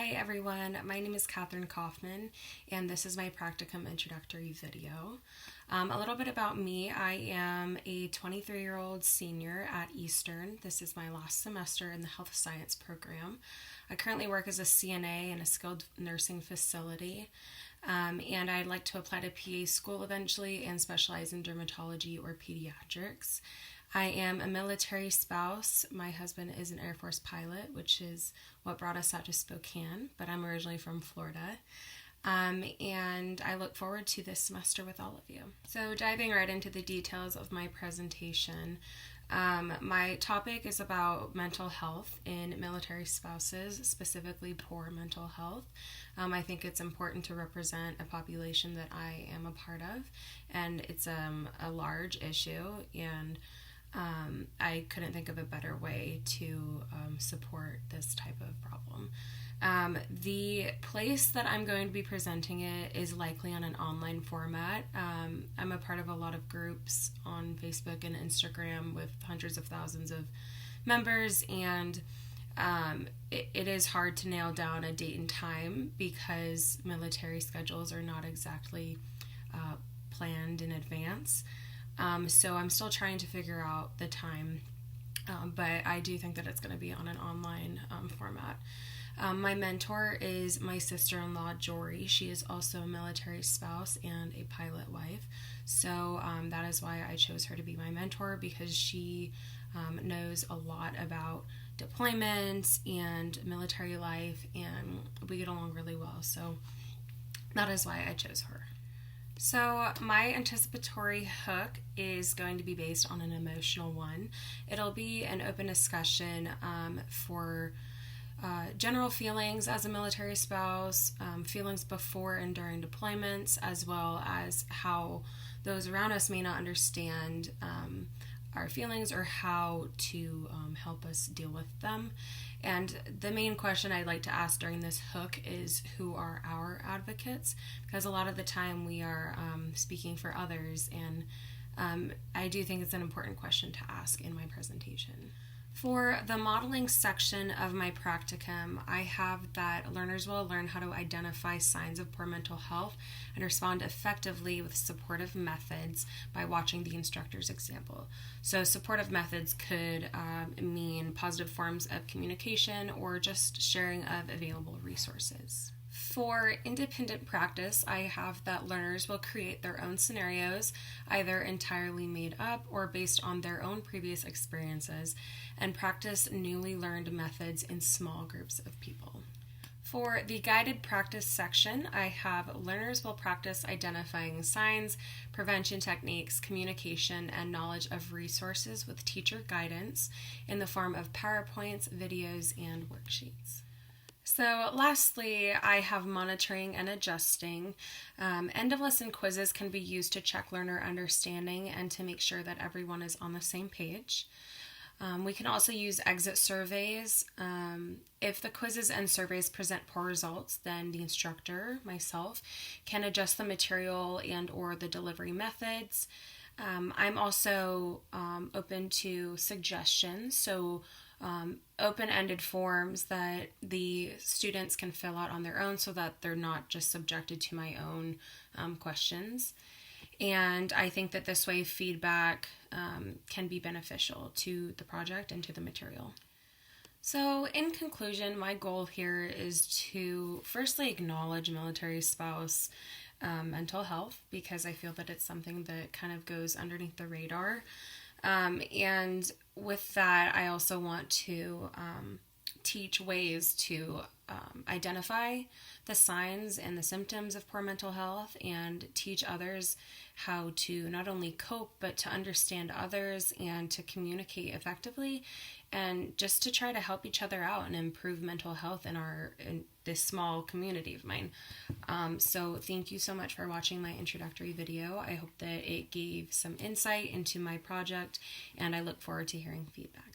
Hi everyone, my name is Katherine Kaufman and this is my Practicum introductory video. A little bit about me. I am a 23-year-old senior at Eastern. This is my last semester in the health science program. I currently work as a CNA in a skilled nursing facility, and I'd like to apply to PA school eventually and specialize in dermatology or pediatrics. I am a military spouse. My husband is an Air Force pilot, which is what brought us out to Spokane, but I'm originally from Florida. And I look forward to this semester with all of you. So diving right into the details of my presentation, my topic is about mental health in military spouses, specifically poor mental health. I think it's important to represent a population that I am a part of, and it's a large issue, and I couldn't think of a better way to support this type of problem. The place that I'm going to be presenting it is likely on an online format. I'm a part of a lot of groups on Facebook and Instagram with hundreds of thousands of members, and it is hard to nail down a date and time because military schedules are not exactly planned in advance. So I'm still trying to figure out the time, but I do think that it's going to be on an online format. My mentor is my sister-in-law, Jory. She is also a military spouse and a pilot wife. So that is why I chose her to be my mentor, because she knows a lot about deployments and military life, and we get along really well. So that is why I chose her. So my anticipatory hook is going to be based on an emotional one. It'll be an open discussion for general feelings as a military spouse, feelings before and during deployments, as well as how those around us may not understand our feelings or how to help us deal with them. And the main question I'd like to ask during this hook is, who are our advocates? Because a lot of the time we are speaking for others, and I do think it's an important question to ask in my presentation. For the modeling section of my practicum, I have that learners will learn how to identify signs of poor mental health and respond effectively with supportive methods by watching the instructor's example. So supportive methods could mean positive forms of communication or just sharing of available resources. For independent practice, I have that learners will create their own scenarios, either entirely made up or based on their own previous experiences, and practice newly learned methods in small groups of people. For the guided practice section, I have learners will practice identifying signs, prevention techniques, communication, and knowledge of resources with teacher guidance in the form of PowerPoints, videos, and worksheets. So lastly, I have monitoring and adjusting. End-of-lesson quizzes can be used to check learner understanding and to make sure that everyone is on the same page. We can also use exit surveys. If the quizzes and surveys present poor results, then the instructor, myself, can adjust the material and or the delivery methods. I'm also open to suggestions, so open-ended forms that the students can fill out on their own so that they're not just subjected to my own questions. And I think that this way feedback can be beneficial to the project and to the material. So in conclusion, my goal here is to firstly acknowledge military spouse mental health, because I feel that it's something that kind of goes underneath the radar. And with that, I also want to teach ways to identify the signs and the symptoms of poor mental health, and teach others how to not only cope but to understand others and to communicate effectively, and just to try to help each other out and improve mental health in this small community of mine. So thank you so much for watching my introductory video. I hope that it gave some insight into my project, and I look forward to hearing feedback.